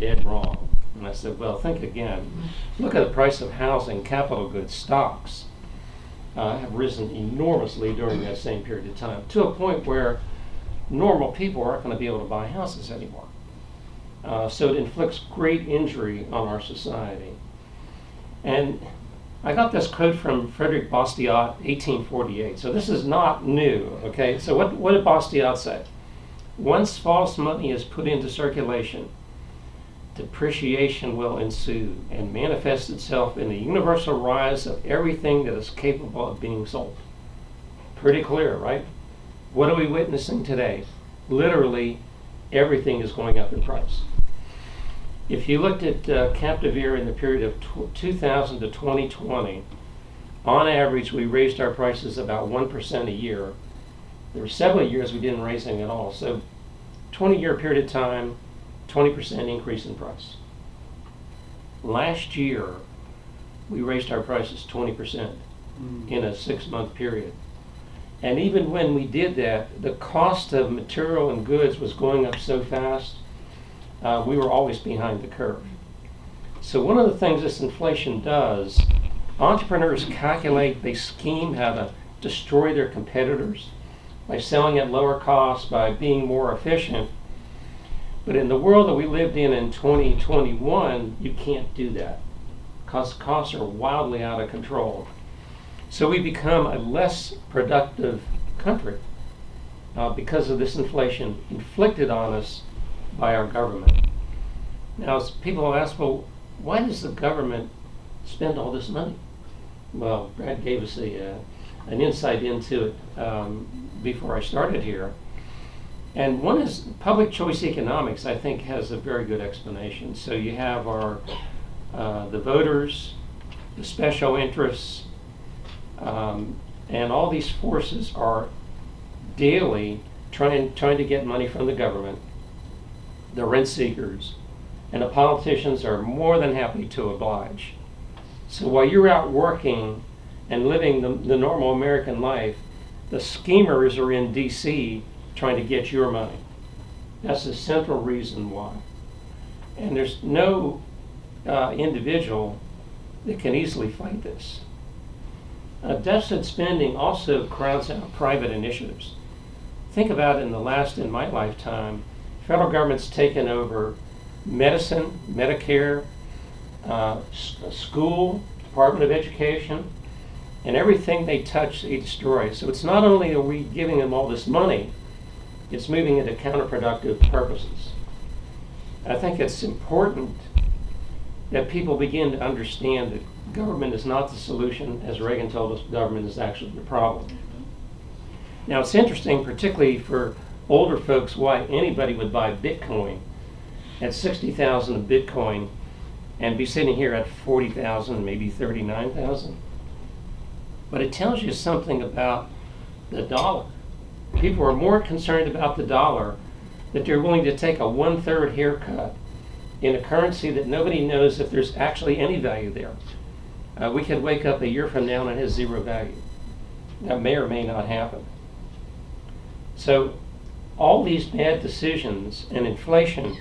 dead wrong. And I said, well, think again. Look at the price of housing, capital goods, stocks have risen enormously during that same period of time, to a point where normal people aren't going to be able to buy houses anymore. So it inflicts great injury on our society. And I got this quote from Frederick Bastiat, 1848. So this is not new, okay? So what did Bastiat say? Once false money is put into circulation, depreciation will ensue and manifest itself in the universal rise of everything that is capable of being sold. Pretty clear, right? What are we witnessing today? Literally, everything is going up in price. If you looked at CaptiveAire in the period of 2000 to 2020, on average, we raised our prices about 1% a year. There were several years we didn't raise anything at all. So 20-year period of time, 20% increase in price. Last year, we raised our prices 20% in a 6-month period. And even when we did that, the cost of material and goods was going up so fast, we were always behind the curve. So one of the things this inflation does, entrepreneurs calculate, they scheme how to destroy their competitors by selling at lower costs, by being more efficient. But in the world that we lived in 2021, you can't do that because costs are wildly out of control. So we become a less productive country because of this inflation inflicted on us by our government. Now, as people ask, well, why does the government spend all this money? Well, Brad gave us an insight into it before I started here. And one is public choice economics, I think, has a very good explanation. So you have the voters, the special interests, and all these forces are daily trying to get money from the government, the rent seekers, and the politicians are more than happy to oblige. So while you're out working and living the normal American life, the schemers are in D.C. trying to get your money. That's the central reason why. And there's no individual that can easily fight this. Deficit spending also crowds out private initiatives. Think about in my lifetime, federal government's taken over medicine, Medicare, school, Department of Education, and everything they touch, they destroy. So it's not only are we giving them all this money, it's moving into counterproductive purposes. I think it's important that people begin to understand that government is not the solution. As Reagan told us, government is actually the problem. Now it's interesting, particularly for older folks, why anybody would buy Bitcoin at 60,000 a Bitcoin and be sitting here at 40,000, maybe 39,000. But it tells you something about the dollar. People are more concerned about the dollar, that they're willing to take a 1/3 haircut in a currency that nobody knows if there's actually any value there. We could wake up a year from now and it has zero value. That may or may not happen. So all these bad decisions and inflation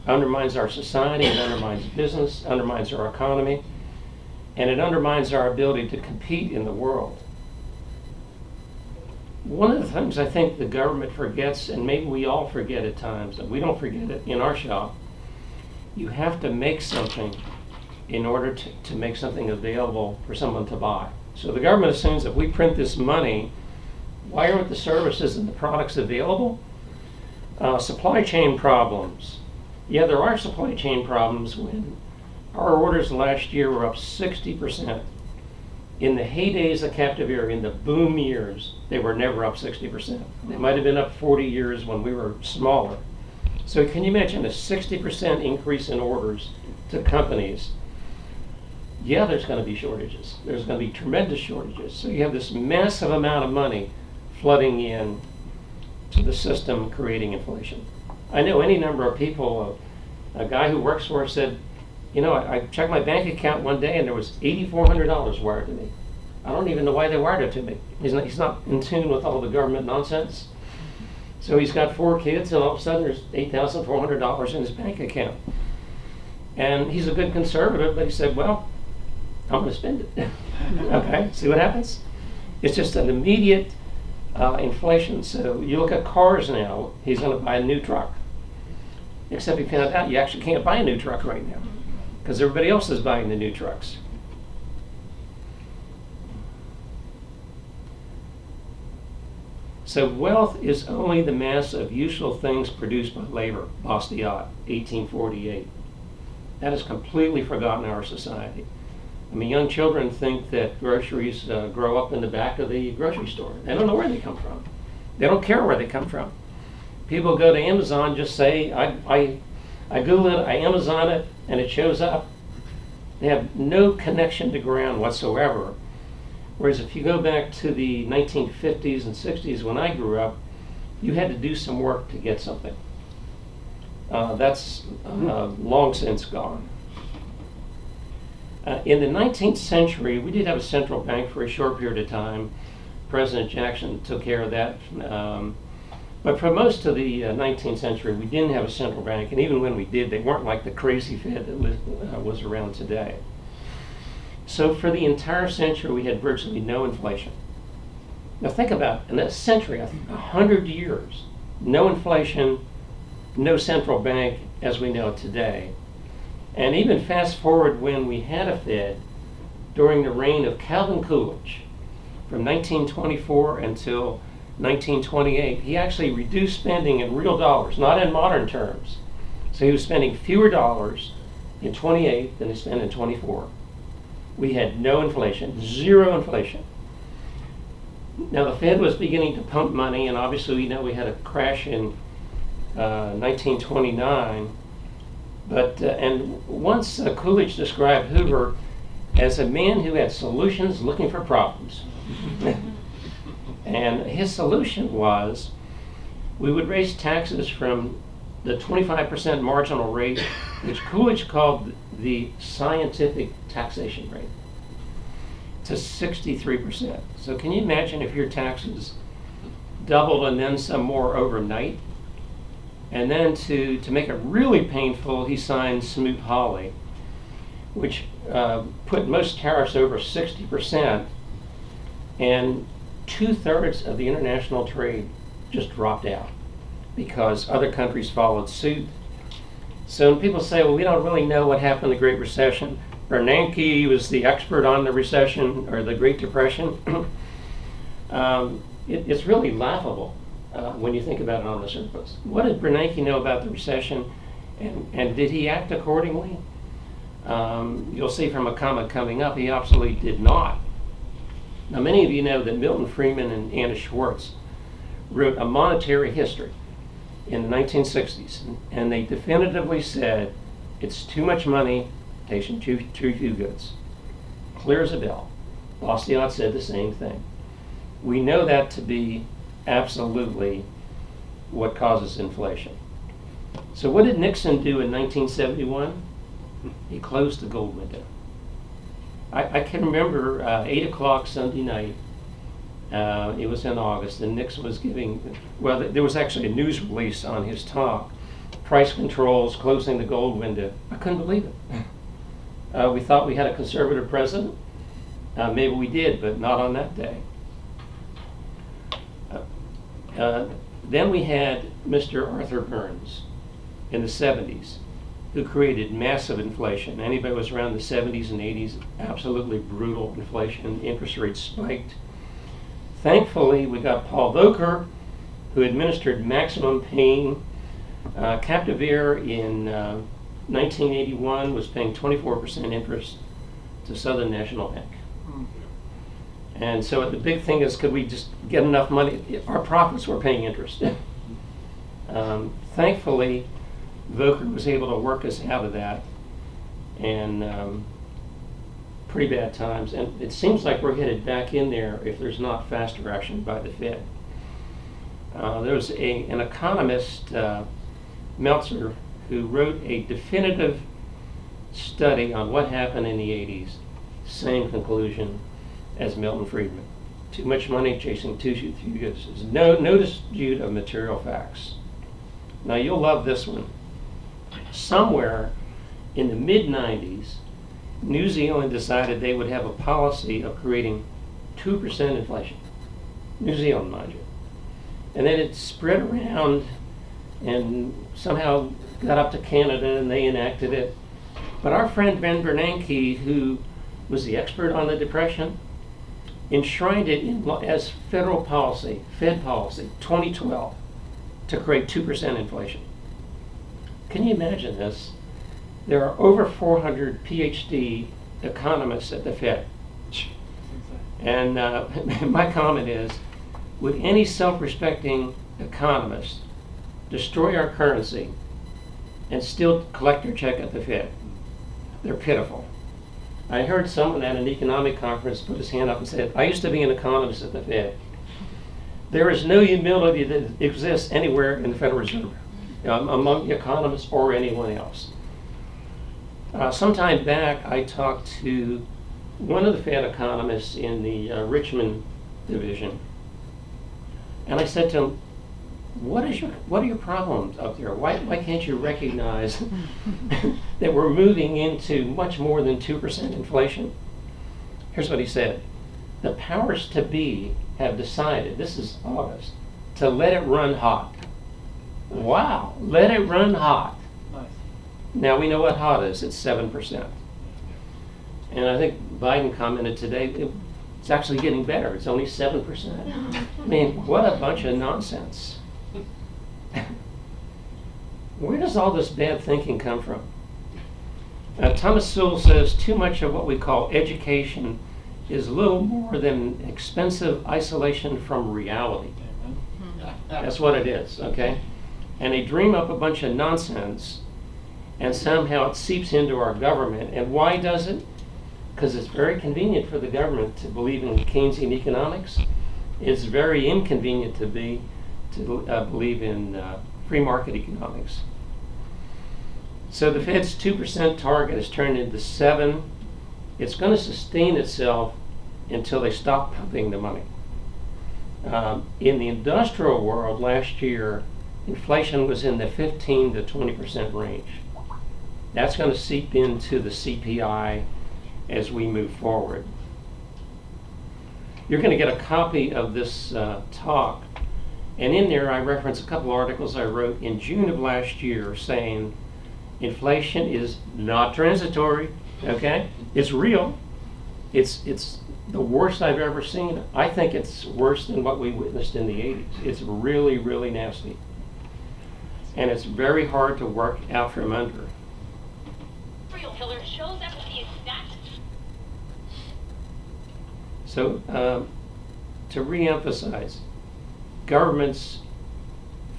undermines our society, it undermines business, undermines our economy, and it undermines our ability to compete in the world. One of the things I think the government forgets, and maybe we all forget at times, and we don't forget it in our shop, you have to make something in order to make something available for someone to buy. So the government assumes that we print this money, why aren't the services and the products available? Supply chain problems. Yeah, there are supply chain problems when our orders last year were up 60%. In the heydays of CaptiveAire, in the boom years, they were never up 60%. They might have been up 40 years when we were smaller. So can you imagine a 60% increase in orders to companies? Yeah, there's going to be shortages. There's going to be tremendous shortages. So you have this massive amount of money flooding in to the system, creating inflation. I know any number of people, a guy who works for us said, you know, I checked my bank account one day and there was $8,400 wired to me. I don't even know why they wired it to me. He's not in tune with all the government nonsense. So he's got 4 kids and all of a sudden there's $8,400 in his bank account. And he's a good conservative, but he said, well, I'm going to spend it. Okay, see what happens? It's just an immediate inflation. So you look at cars now, he's going to buy a new truck. Except he found out you actually can't buy a new truck right now because everybody else is buying the new trucks. So wealth is only the mass of useful things produced by labor, Bastiat, 1848. That is completely forgotten in our society. I mean, young children think that groceries grow up in the back of the grocery store. They don't know where they come from. They don't care where they come from. People go to Amazon, just say, I Google it, I Amazon it, and it shows up. They have no connection to ground whatsoever. Whereas if you go back to the 1950s and 60s when I grew up, you had to do some work to get something. That's long since gone. In the 19th century, we did have a central bank for a short period of time. President Jackson took care of that. But for most of the 19th century, we didn't have a central bank. And even when we did, they weren't like the crazy Fed that was around today. So for the entire century, we had virtually no inflation. Now think about it. In a century, 100 years, no inflation, no central bank as we know it today. And even fast forward when we had a Fed during the reign of Calvin Coolidge from 1924 until 1928, he actually reduced spending in real dollars, not in modern terms. So he was spending fewer dollars in 28 than he spent in 24. We had no inflation, zero inflation. Now the Fed was beginning to pump money, and obviously we know we had a crash in 1929. But and once Coolidge described Hoover as a man who had solutions looking for problems. And his solution was we would raise taxes from the 25% marginal rate, which Coolidge called the scientific taxation rate, to 63%. So can you imagine if your taxes doubled and then some more overnight? And then to make it really painful, he signed Smoot-Hawley, which put most tariffs over 60%, and 2/3 of the international trade just dropped out because other countries followed suit. So when people say, well, we don't really know what happened in the Great Recession, Bernanke was the expert on the recession or the Great Depression. It's really laughable when you think about it on the surface. What did Bernanke know about the recession, and did he act accordingly? You'll see from a comment coming up, he absolutely did not. Now, many of you know that Milton Friedman and Anna Schwartz wrote a monetary history in the 1960s, and they definitively said it's too much money, taking too few goods. Clear as a bell. Bastiat said the same thing. We know that to be absolutely what causes inflation. So what did Nixon do in 1971? He closed the gold window. I can remember 8 o'clock Sunday night, it was in August, and Nixon was giving, well, there was actually a news release on his talk, price controls, closing the gold window. I couldn't believe it. We thought we had a conservative president. Maybe we did, but not on that day. Then we had Mr. Arthur Burns in the 70s, who created massive inflation. Anybody who was around the 70s and 80s, absolutely brutal inflation. Interest rates spiked. Thankfully, we got Paul Volcker, who administered maximum pain. CaptiveAire in 1981 was paying 24% interest to Southern National Bank. And so the big thing is, could we just get enough money? Our profits were paying interest. Thankfully, Volcker was able to work us out of that, and pretty bad times. And it seems like we're headed back in there if there's not faster action by the Fed. There was an economist, Meltzer, who wrote a definitive study on what happened in the 80s. Same conclusion as Milton Friedman. Too much money chasing too few goods. There's no dispute of material facts. Now you'll love this one. Somewhere In the mid-90s, New Zealand decided they would have a policy of creating 2% inflation. New Zealand, mind you. And then it spread around and somehow got up to Canada and they enacted it. But our friend Ben Bernanke, who was the expert on the Depression, enshrined it as federal policy, Fed policy, 2012, to create 2% inflation. Can you imagine this? There are over 400 PhD economists at the Fed. And my comment is, would any self-respecting economist destroy our currency and still collect their check at the Fed? They're pitiful. I heard someone at an economic conference put his hand up and said, I used to be an economist at the Fed. There is no humility that exists anywhere in the Federal Reserve, among economists or anyone else. Sometime back, I talked to one of the Fed economists in the Richmond division, and I said to him, what are your problems up there? Why can't you recognize that we're moving into much more than 2% inflation? Here's what he said. The powers to be have decided, this is August, to let it run hot. Wow, let it run hot. Nice. Now we know what hot is, it's 7%. And I think Biden commented today, it's actually getting better, it's only 7%. I mean, what a bunch of nonsense. Where does all this bad thinking come from? Thomas Sowell says too much of what we call education is little more than expensive isolation from reality. That's what it is, okay? And they dream up a bunch of nonsense and somehow it seeps into our government. And why does it? Because it's very convenient for the government to believe in Keynesian economics. It's very inconvenient to believe in free market economics. So the Fed's 2% target has turned into 7%. It's going to sustain itself until they stop pumping the money. In the industrial world last year, inflation was in the 15 to 20% range. That's going to seep into the CPI as we move forward. You're going to get a copy of this talk, and in there I reference a couple articles I wrote in June of last year saying inflation is not transitory, okay? It's real. It's the worst I've ever seen. I think it's worse than what we witnessed in the 80s. It's really, really nasty. And it's very hard to work out from under. Serial killer shows up at the exact. So, to re-emphasize, governments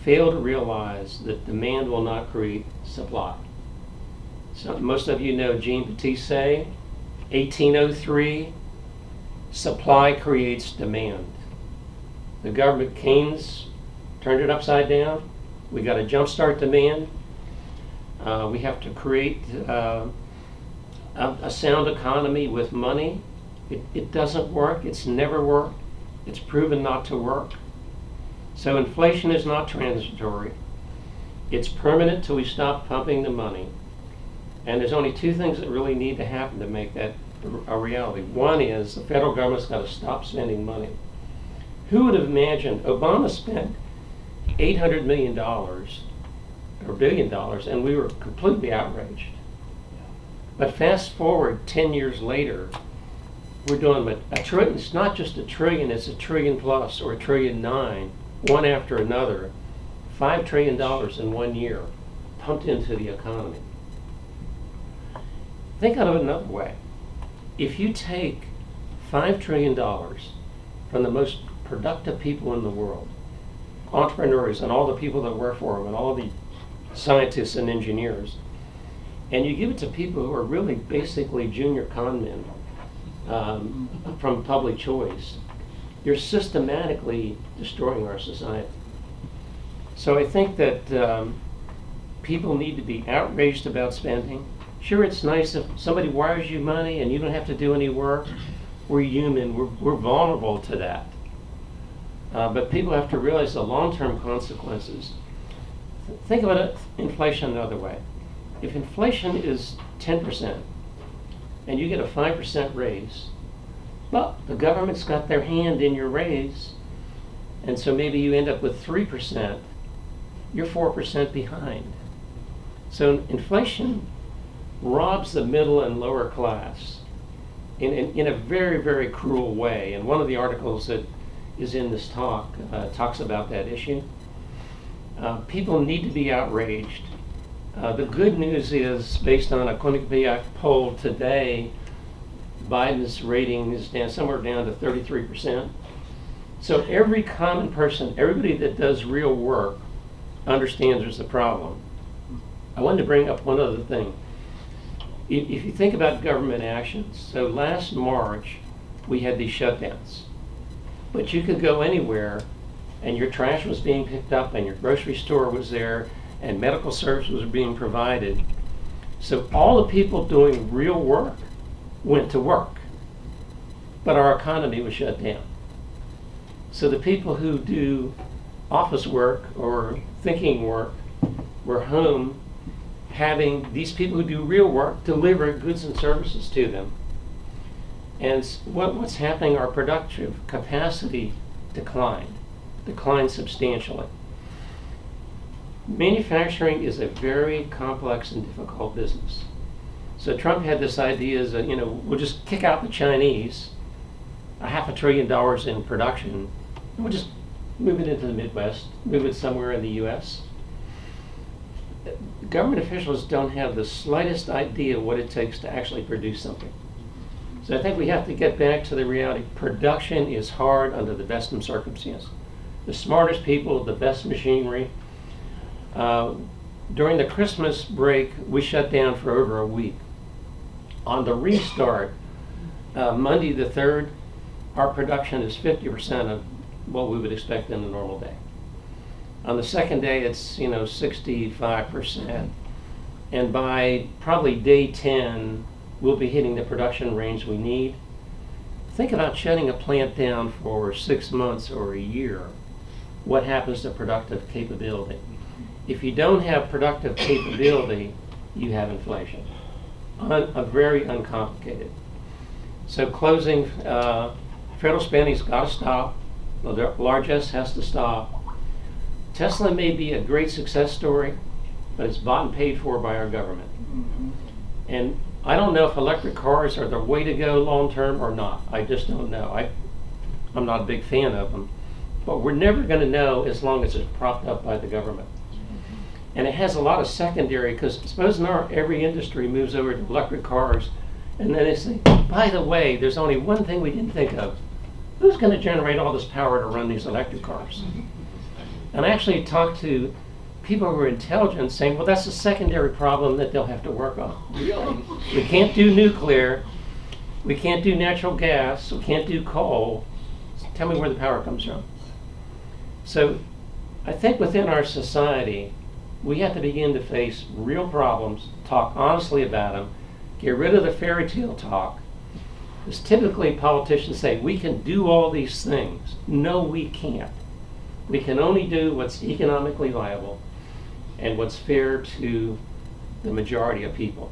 fail to realize that demand will not create supply. So most of you know Jean-Baptiste Say, 1803, supply creates demand. The government, Keynes, turned it upside down. We got to jumpstart demand. We have to create a sound economy with money. It doesn't work. It's never worked. It's proven not to work. So inflation is not transitory. It's permanent till we stop pumping the money. And there's only two things that really need to happen to make that a reality. One is the federal government's got to stop spending money. Who would have imagined Obama spent $800 million or $1 billion and we were completely outraged. But fast forward 10 years later, we're doing a trillion. It's not just a trillion, it's $1 trillion plus or $1.9 trillion, one after another. $5 trillion in 1 year pumped into the economy. Think of it another way. If you take $5 trillion from the most productive people in the world, entrepreneurs and all the people that work for them and all the scientists and engineers, and you give it to people who are really basically junior con men from public choice, you're systematically destroying our society. So I think that people need to be outraged about spending. Sure, it's nice if somebody wires you money and you don't have to do any work. We're human, we're vulnerable to that. But people have to realize the long-term consequences. Think about inflation another way. if inflation is 10% and you get a 5% raise, well, the government's got their hand in your raise, and so maybe you end up with 3%, you're 4% behind. So inflation robs the middle and lower class in a very, very cruel way. And one of the articles that is in this talk talks about that issue. People need to be outraged. The good news is, based on a Quinnipiac poll today, Biden's rating is somewhere down to 33%. So every common person, everybody that does real work, understands there's a problem. I wanted to bring up one other thing. If you think about government actions, so last March we had these shutdowns, but you could go anywhere and your trash was being picked up and your grocery store was there and medical services were being provided. So all the people doing real work went to work, but our economy was shut down. So the people who do office work or thinking work were home, having these people who do real work deliver goods and services to them. And what's happening, our productive capacity declined substantially. Manufacturing is a very complex and difficult business. So Trump had this idea that, we'll just kick out the Chinese, $500 billion in production, and we'll just move it into the Midwest, move it somewhere in the US. Government officials don't have the slightest idea what it takes to actually produce something. So I think we have to get back to the reality. Production is hard under the best of circumstances. The smartest people, the best machinery. During the Christmas break, we shut down for over a week. On the restart, Monday the 3rd, our production is 50% of what we would expect in a normal day. On the second day, it's 65%, and by probably day 10, we'll be hitting the production range we need. Think about shutting a plant down for 6 months or a year. What happens to productive capability? If you don't have productive capability, you have inflation. Very uncomplicated. So closing, federal spending's got to stop. The largesse has to stop. Tesla may be a great success story, but it's bought and paid for by our government. And I don't know if electric cars are the way to go long term or not. I just don't know. I'm not a big fan of them. But we're never going to know as long as it's propped up by the government. And it has a lot of secondary, because suppose now every industry moves over to electric cars, and then they say, by the way, there's only one thing we didn't think of. Who's going to generate all this power to run these electric cars? And I actually talked to people who are intelligent saying, well, that's a secondary problem that they'll have to work on. Really? We can't do nuclear. We can't do natural gas. We can't do coal. Tell me where the power comes from. So I think within our society, we have to begin to face real problems, talk honestly about them, get rid of the fairy tale talk. Because typically politicians say, we can do all these things. No, we can't. We can only do what's economically viable and what's fair to the majority of people.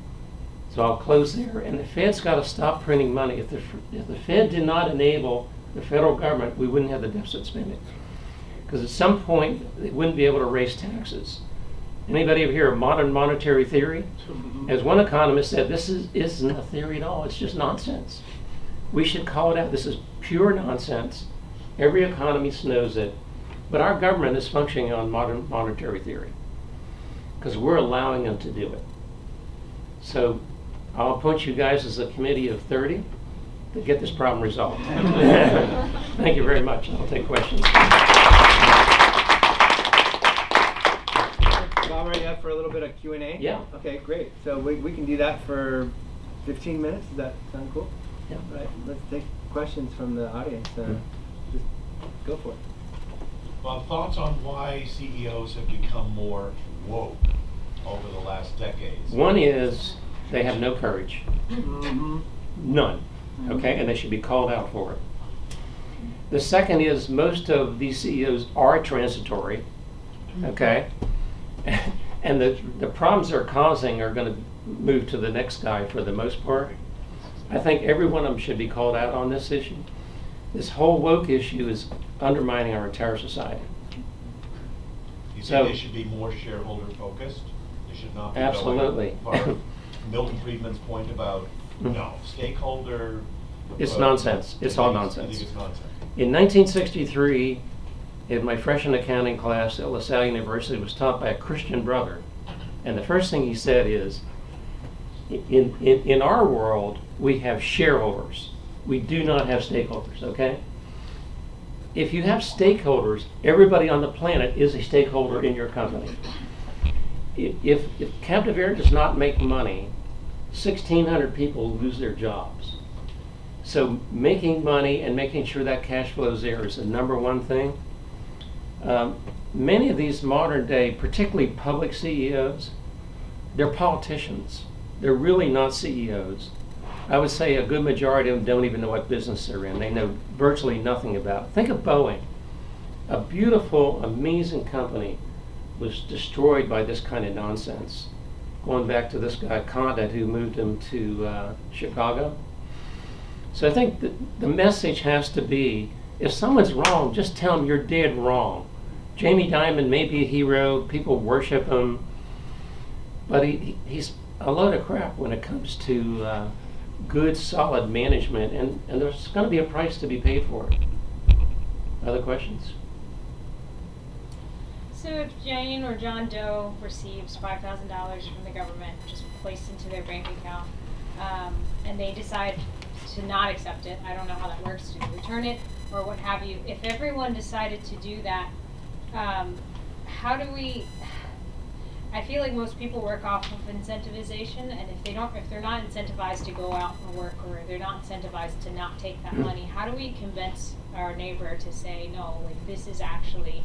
So I'll close there. And the Fed's got to stop printing money. If the Fed did not enable the federal government, we wouldn't have the deficit spending. Because at some point, they wouldn't be able to raise taxes. Anybody ever hear of modern monetary theory? As one economist said, this isn't a theory at all. It's just nonsense. We should call it out. This is pure nonsense. Every economist knows it. But our government is functioning on modern monetary theory because we're allowing them to do it. So I'll appoint you guys as a committee of 30 to get this problem resolved. Thank you very much. I'll take questions. Bob, ready up for a little bit of Q&A? Yeah. Okay, great. So we can do that for 15 minutes. Does that sound cool? Yeah. All right, let's take questions from the audience. Just go for it. Well, thoughts on why CEOs have become more woke over the last decades? One is they have no courage. None. Okay, and they should be called out for it. The second is most of these CEOs are transitory. Okay, And the problems they're causing are going to move to the next guy for the most part. I think every one of them should be called out on this issue. This whole woke issue is undermining our entire society. You So- think they should be more shareholder focused? They should not be Absolutely. going part of Milton Friedman's point about, Mhm. no, stakeholder. It's nonsense. It's all nonsense. I think it's nonsense. In 1963, in my freshman accounting class at LaSalle University, was taught by a Christian brother. And the first thing he said is, in our world, we have shareholders. We do not have stakeholders, okay? If you have stakeholders, everybody on the planet is a stakeholder in your company. If CaptiveAire does not make money, 1,600 people lose their jobs. So making money and making sure that cash flow is there is the number one thing. Many of these modern day, particularly public CEOs, they're politicians. They're really not CEOs. I would say a good majority of them don't even know what business they're in. They know virtually nothing about it. Think of Boeing. A beautiful, amazing company was destroyed by this kind of nonsense. Going back to this guy, Condit, who moved him to Chicago. So I think the message has to be, if someone's wrong, just tell them you're dead wrong. Jamie Dimon may be a hero, people worship him, but he's a load of crap when it comes to good, solid management, and there's going to be a price to be paid for it. Other questions? So if Jane or John Doe receives $5,000 from the government, just placed into their bank account, and they decide to not accept it, I don't know how that works, to return it or what have you. If everyone decided to do that, how do we? I feel like most people work off of incentivization, and if they're not incentivized to go out and work, or they're not incentivized to not take that money, how do we convince our neighbor to say no? Like, this is actually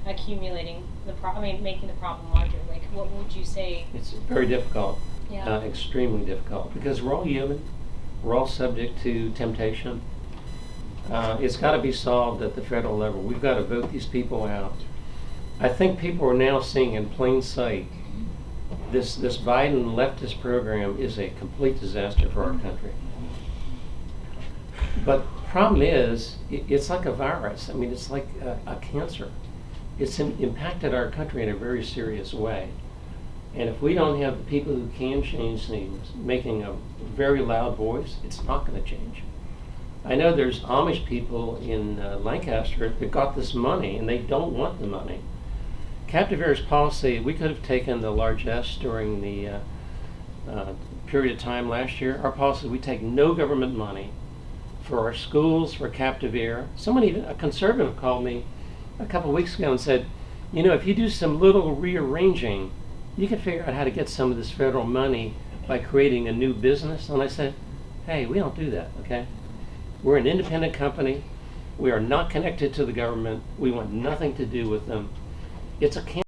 accumulating making the problem larger. Like, what would you say? It's very difficult, Yeah. extremely difficult, because we're all human. We're all subject to temptation. It's got to be solved at the federal level. We've got to vote these people out. I think people are now seeing in plain sight this Biden leftist program is a complete disaster for our country. But the problem is, it's like a virus. I mean, it's like a cancer. It's impacted our country in a very serious way. And if we don't have the people who can change things making a very loud voice, it's not going to change. I know there's Amish people in Lancaster that got this money and they don't want the money. CaptiveAire's policy, we could have taken the largesse during the period of time last year. Our policy, we take no government money for our schools, for CaptiveAire. A conservative called me a couple weeks ago and said, you know, if you do some little rearranging, you can figure out how to get some of this federal money by creating a new business. And I said, hey, we don't do that, okay? We're an independent company. We are not connected to the government. We want nothing to do with them. It's a